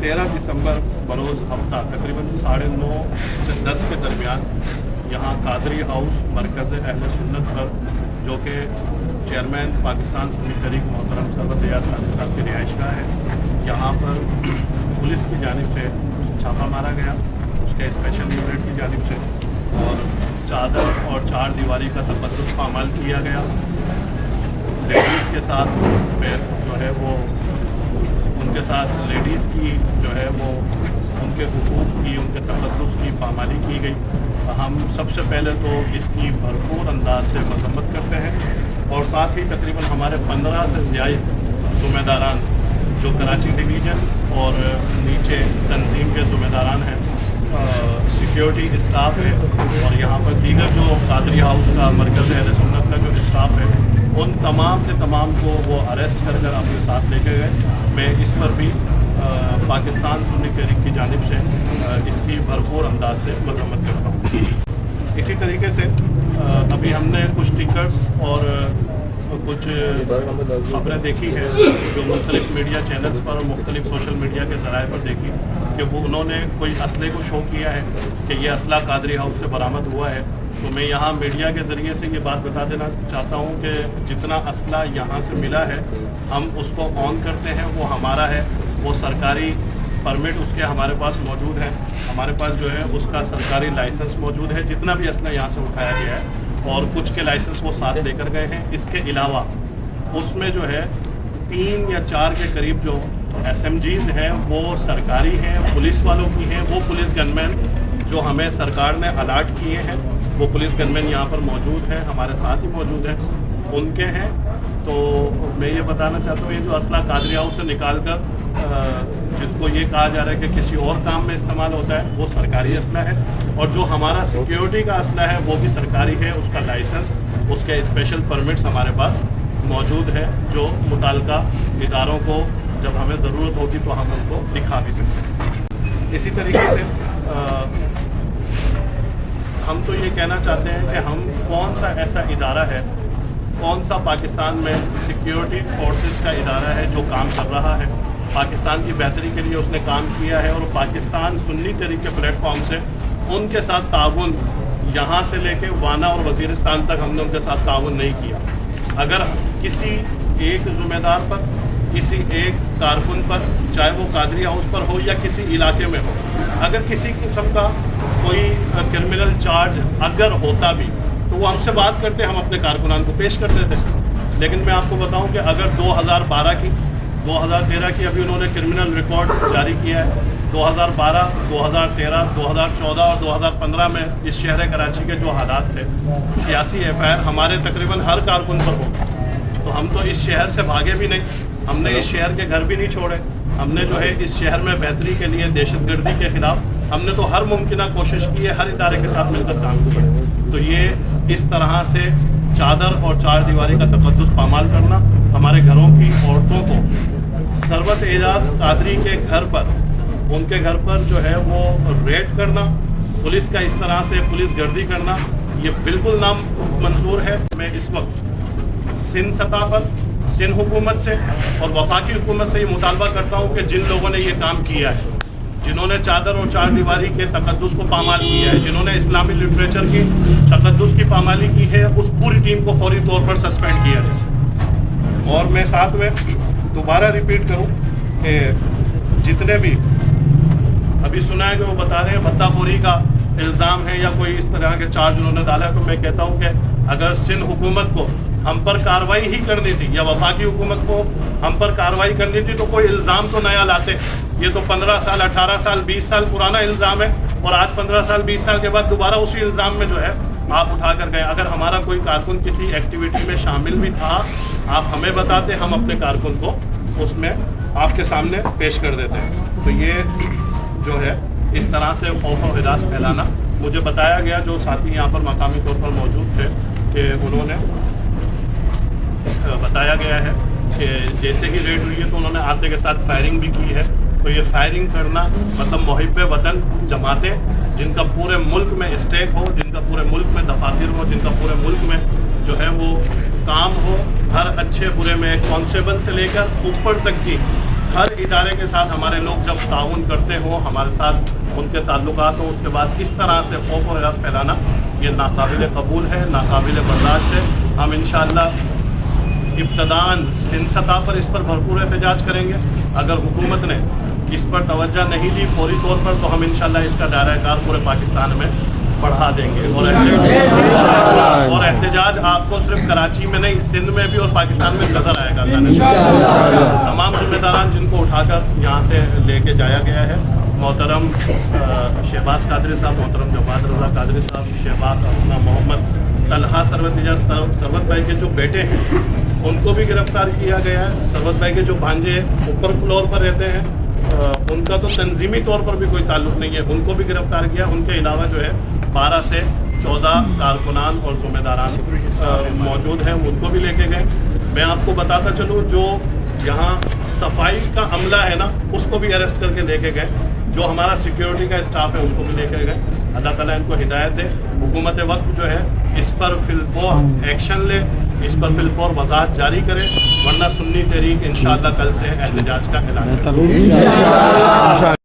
13 दिसंबर बरोज़ हफ्ता तकरीबन 9:30 से 10 के दरमियान यहाँ कादरी हाउस मरकज़ अहले सुन्नत पर, जो कि चेयरमैन पाकिस्तान सुन्नी तहरीक मोहतरम सरवत रियाज कादरी साहब की रिहाइशगाह है, यहाँ पर पुलिस की जानिब से छापा मारा गया, उसके स्पेशल यूनिट की जानिब से, और चादर और चार दीवारी का तक़द्दुस पामाल किया गया। लेडीज़ के साथ फिर जो है वो उनके साथ लेडीज़ की जो है वो उनके हुकूक की, उनके तक़द्दुस की पामाली की गई। हम सबसे पहले तो इसकी भरपूर अंदाज से मज़म्मत करते हैं, और साथ ही तकरीबन हमारे 15 से ज़्यादा ज़िम्मेदारान जो कराची डिवीज़न और नीचे तंजीम के ज़िम्मेदारान हैं, सिक्योरिटी स्टाफ है, और यहाँ पर दीगर जो कादरी हाउस का मरकज़ अहले सुन्नत का जो स्टाफ है, उन तमाम के तमाम को वो अरेस्ट कर अपने साथ लेके गए। मैं इस पर भी पाकिस्तान सुन्नी तहरीक की जानिब से इसकी भरपूर अंदाज से मज़म्मत करता हूँ। इसी तरीके से अभी हमने कुछ टिकट्स और कुछ खबरें देखी है जो मुख्तलिफ मीडिया चैनल्स पर और मुख्तलिफ सोशल मीडिया के ज़राए पर देखी कि वो उन्होंने कोई असले को शो किया है कि ये असला कादरी हाउस से बरामद हुआ है। तो मैं यहाँ मीडिया के ज़रिए से ये बात बता देना चाहता हूँ कि जितना असला यहाँ से मिला है हम उसको ऑन करते हैं, वो हमारा है, वो सरकारी परमिट उसके हमारे पास मौजूद है, हमारे पास जो है उसका सरकारी लाइसेंस मौजूद है, जितना भी असला यहाँ से उठाया गया है, और कुछ के लाइसेंस वो साथ लेकर गए हैं। इसके अलावा उसमें जो है 3 या 4 के करीब जो SMGs हैं वो सरकारी हैं, पुलिस वालों की हैं, वो पुलिस गनमैन जो हमें सरकार ने अलाट किए हैं, वो पुलिस गनमैन यहाँ पर मौजूद हैं, हमारे साथ ही मौजूद हैं, उनके हैं। तो मैं ये बताना चाहता हूँ ये जो असला कादरी हाउस से निकाल कर जिसको ये कहा जा रहा है कि किसी और काम में इस्तेमाल होता है, वो सरकारी असला है, और जो हमारा सिक्योरिटी का असला है वो भी सरकारी है, उसका लाइसेंस, उसके स्पेशल परमिट्स हमारे पास मौजूद है, जो मुताल्लिका इदारों को जब हमें ज़रूरत होगी तो हम उनको दिखा भी सकते हैं। इसी तरीके से हम तो ये कहना चाहते हैं कि हम कौन सा ऐसा इदारा है, कौन सा पाकिस्तान में सिक्योरिटी फोर्सेस का इदारा है जो काम कर रहा है, पाकिस्तान की बेहतरी के लिए उसने काम किया है, और पाकिस्तान सुन्नी तहरीक के प्लेटफॉर्म से उनके साथ ताउन यहाँ से लेके वाना और वज़ीरिस्तान तक हमने उनके साथ ताउन नहीं किया। अगर किसी एक ज़िम्मेदार पर, किसी एक कारकुन पर, चाहे वो कादरी हाउस पर हो या किसी इलाके में हो, अगर किसी किस्म का कोई क्रिमिनल चार्ज अगर होता भी तो वो हमसे बात करते, हम अपने कारकुनान को पेश कर देते। लेकिन मैं आपको बताऊं कि अगर 2012 की, 2013 की अभी उन्होंने क्रिमिनल रिकॉर्ड जारी किया है, 2012, 2013, 2014 और 2015 में इस शहर कराची के जो हालात थे, सियासी FIR हमारे तकरीबन हर कारकुन पर हो, तो हम तो इस शहर से भागे भी नहीं, हमने इस शहर के घर भी नहीं छोड़े, हमने जो है इस शहर में बेहतरी के लिए, दहशतगर्दी के ख़िलाफ़ हमने तो हर मुमकिन कोशिश की है, हर इदारे के साथ मिलकर काम किया। तो ये इस तरह से चादर और चार दीवारी का तक़द्दुस पामाल करना, हमारे घरों की औरतों को सरवत एजाज कादरी के घर पर, उनके घर पर जो है वो रेड करना, पुलिस का इस तरह से पुलिस गर्दी करना, ये बिल्कुल नामंजूर है। मैं इस वक्त सिंध सतह पर, सिंध हुकूमत से और वफाकी हुकूमत से ये मुतालबा करता हूँ कि जिन लोगों ने ये काम किया है, जिन्होंने चादर और चार दीवारी के तक़द्दुस को पामाल किया है, जिन्होंने इस्लामी लिटरेचर की तक़द्दुस की पामाली की है, उस पूरी टीम को फौरी तौर पर सस्पेंड किया जाए। और मैं साथ में दोबारा रिपीट करूं कि जितने भी अभी सुना है कि वो बता रहे हैं भत्ताखोरी का इल्ज़ाम है या कोई इस तरह के चार्ज उन्होंने डाला है, तो मैं कहता हूँ कि अगर सिंध हुकूमत को हम पर कार्रवाई ही करनी थी या वफाकी हुकूमत को हम पर कार्रवाई करनी थी तो कोई इल्ज़ाम तो नया लाते। ये तो 15 साल, 18 साल, 20 साल पुराना इल्ज़ाम है, और आज 15 साल, 20 साल के बाद दोबारा उसी इल्ज़ाम में जो है आप उठा कर गए। अगर हमारा कोई कारकुन किसी एक्टिविटी में शामिल भी था, आप हमें बताते, हम अपने कारकुन को उसमें आपके सामने पेश कर देते। तो ये जो है इस तरह से खौफ और हिरास फैलाना, मुझे बताया गया, जो साथी यहाँ पर मकामी तौर पर मौजूद थे, कि उन्होंने बताया गया है कि जैसे ही रेड हुई है तो उन्होंने आते के साथ फायरिंग भी की है। तो ये फायरिंग करना मतलब मुहिब्बे वतन जमातें जिनका पूरे मुल्क में स्टेक हो, जिनका पूरे मुल्क में दफातर हो, जिनका पूरे मुल्क में जो है वो काम हो, हर अच्छे बुरे में कांस्टेबल से लेकर ऊपर तक की ہر ادارے کے ساتھ ہمارے لوگ جب تعاون کرتے ہوں، ہمارے ساتھ ان کے تعلقات ہوں، اس کے بعد اس طرح سے خوف و ہراس پھیلانا یہ ناقابل قبول ہے، ناقابل برداشت ہے۔ ہم انشاءاللہ ابتداً سندھ سطح پر اس پر بھرپور احتجاج کریں گے۔ اگر حکومت نے اس پر توجہ نہیں دی فوری طور پر تو ہم انشاءاللہ اس کا دائرہ کار پورے پاکستان میں بڑھا دیں گے، اور احتجاج آپ کو صرف کراچی میں نہیں، سندھ میں بھی اور پاکستان میں نظر آئے گا۔ تمام ذمہ داران جن کو اٹھا کر یہاں سے لے کے جایا گیا ہے، محترم شہباز قادری صاحب، محترم جواد رضا قادری صاحب، شہباز اپنا محمد طلحہ ثروت بھائی کے جو بیٹے ہیں ان کو بھی گرفتار کیا گیا ہے۔ ثروت بھائی کے جو بھانجے اوپر فلور پر رہتے ہیں ان کا تو تنظیمی طور پر بھی کوئی تعلق نہیں ہے، ان کو بھی گرفتار کیا۔ ان کے علاوہ جو ہے 12 سے 14 کارکنان اور ذمہ داران موجود ہیں، ان کو بھی لے کے گئے۔ میں آپ کو بتاتا چلوں جو یہاں صفائی کا عملہ ہے نا اس کو بھی اریسٹ کر کے لے کے گئے، جو ہمارا سیکیورٹی کا اسٹاف ہے اس کو بھی لے کے گئے۔ اللہ تعالیٰ ان کو ہدایت دے۔ حکومت وقت جو ہے اس پر فی الفور ایکشن لے، اس پر فی الفور وضاحت جاری کرے، ورنہ سنی تحریک انشاءاللہ کل سے احتجاج کا اعلان کرے۔